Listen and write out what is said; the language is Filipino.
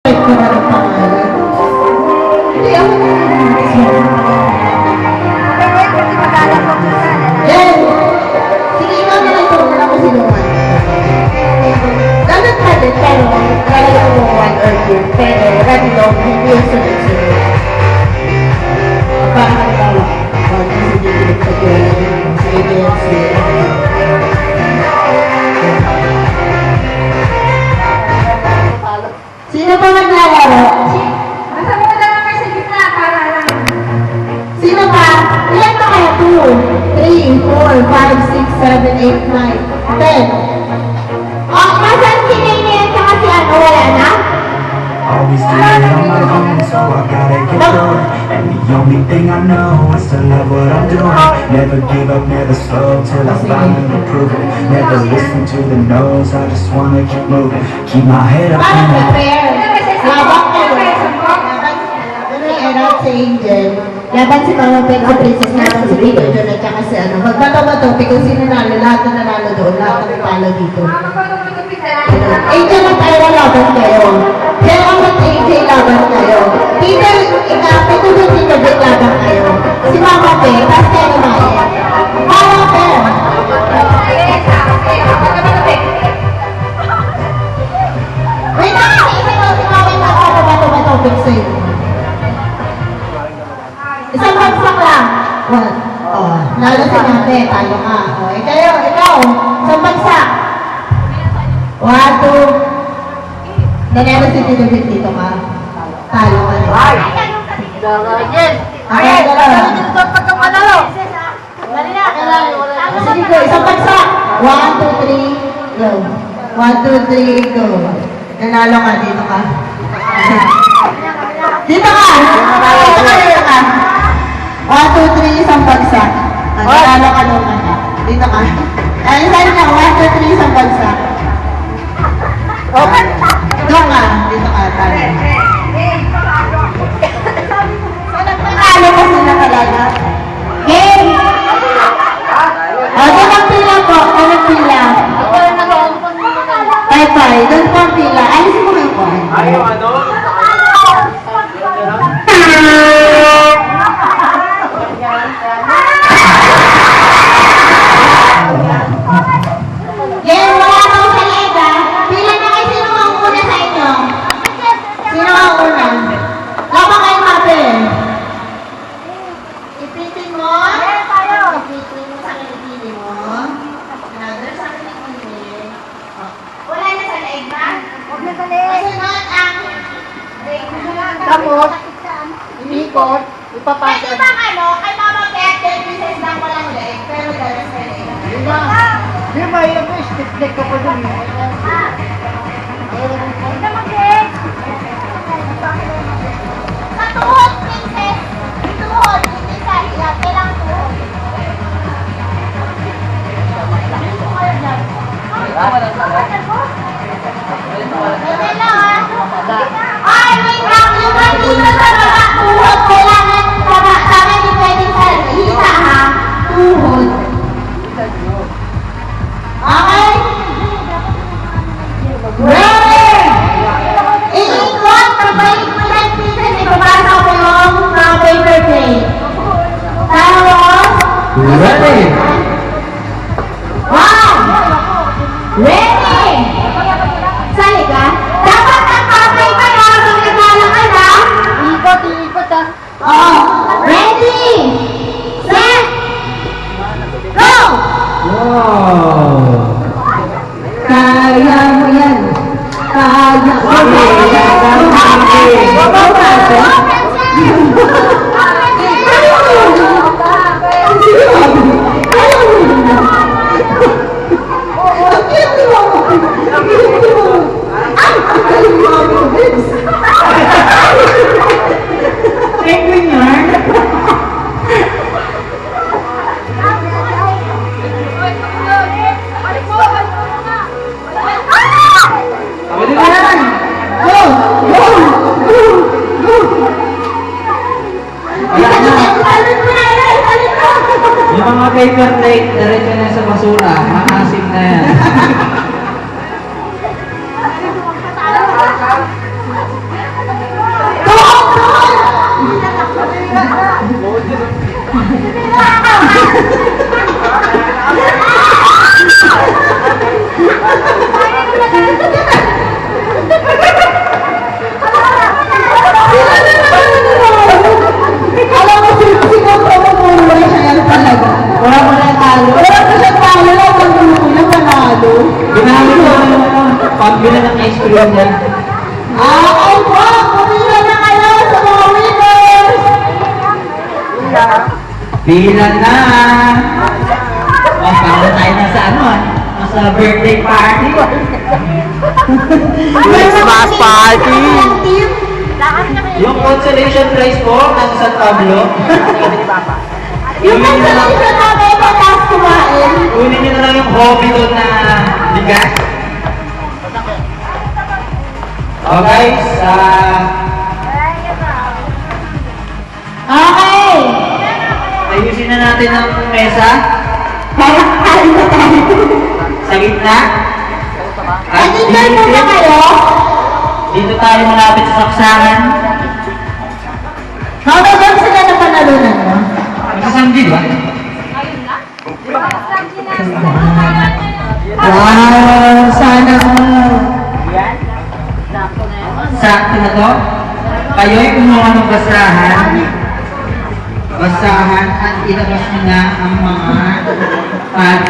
Type ko na ng pangalan. Hindi ako yan! Sige, ikaw na lang ito. Wala ko sinuman. Dapat natin, pero lalagyan mo 1 or 2. Pero random, hindi yung sunod-sunod. Parang halimbawa, pag hindi pinagpagyalan yung sa agency. Sino pa maglalaro? Basta mo na lang sa gitna para lang. Sino pa? Ilan pa kaya? 2, 3, 4, 5, 6, 7, 8, 9, 10. Oh, masan si Nene at saka si ano? Wala na? Always do it on my own, so I gotta get through it. And the only thing I know is to love what I'm doing. Never give up, never slow, till I finally prove it. Never listen to the no's, I just wanna keep moving. Keep my head up Parang in the prepare. Laban kayo. Laban si Angel. Laban si Mama Peg, si Princess, laban si Tito John at saka si ano. Magbato-bato, kung sino nalo, lahat na nanalo doon, lahat na talo dito. Angel at Tyra laban kayo. Pero ang Angel laban kayo. Tito, Tito John, Tito John laban kayo. Si Mama Peg, tapos kayo naman. Mama Peg. Wait lang, isip mo si Mama Peg, bato-bato, Peg sa'yo. Isang bagsak lang. Oh, lalo si Mate, talo ka. Oh, ikaw, isang bagsak. 1, 2. Nanalo si Tito Vic dito ka. Talo ka. Ay! Okay, dalawa. Sige ko, isang bagsak. 1, 2, 3, go. 1, 2, 3, go. Nanalo ka, dito ka. Dito ka! Dito ka! 1, 2, 3, isang bagsak. Nanalo ka naman. Dito ka. Ay, saan ka? 1, 2, 3, isang bagsak. Okay. Doon ka. Dito ka. Talo. Panalo ko sila talaga. Game! Doon ang pila po. Doon ang pila. Bye-bye. Doon po ang pila. Alisin mo kayo po. Ayaw ano? Game, wala daw sa leg ha. Pila na kayo. Sino ang una sa inyo? Sino ang una? Laban kayo mate. Ipitin mo. Ipitin mo sa kilikili mo. Another sa kilikili. Wala na sa leg ba? Kasunod ang Tapos, inikot, pwede ipapasok. bang ano, kay Mama Pet, 10 pieces lang walang leg, pero dala sa leg. Di ba, yung stick ka pa dun. Sa tuhod, princess. Tuhod, hindi sa ilan. Kailang tuhod. Ganyan lang ah. Ay, wait lang. Yung nandito sa baba, tuhod. Kailangan sa baba, hindi pwede sa hita ha. Tuhod. Okay? Ready! Iikot, pabalik mo lang pieces, ipapasa ko yung mga paper plate. Tapos, Ready! one, ready! Sali ka? Dapat ang papay ka na, kung naglalakad ha? Ikot ah. Oo. Ready! Set! Go! Wow! Kaya mo yan. Kaya mo Penguin yarn? Pwede na yan! Go! Go! Go! Go! Wala na! Talon mo na! Talon mo! Yung mga paper plate, diretso na sa basura. Maasim na yan. Bilang na! Oh, parang tayo na sa ano ah. Nasa birthday party. Christmas party! Yung consolation prize po, ng San Pablo. Yung consolation namin na last kumain. Kunin nyo na lang yung hobby doon na bigas. Oh guys, Okay. ayusin na natin ang mesa Kain na tayo. sa gitna. At Enjoy muna kayo. dito tayo malapit sa saksakan. Hanggang doon sila na panalunan mo. Magsasamdi ba? Wow, sana all. Sakto na to. Kayo'y kumuha ng basahan. Basahan at ilabas nyo na ang mga pad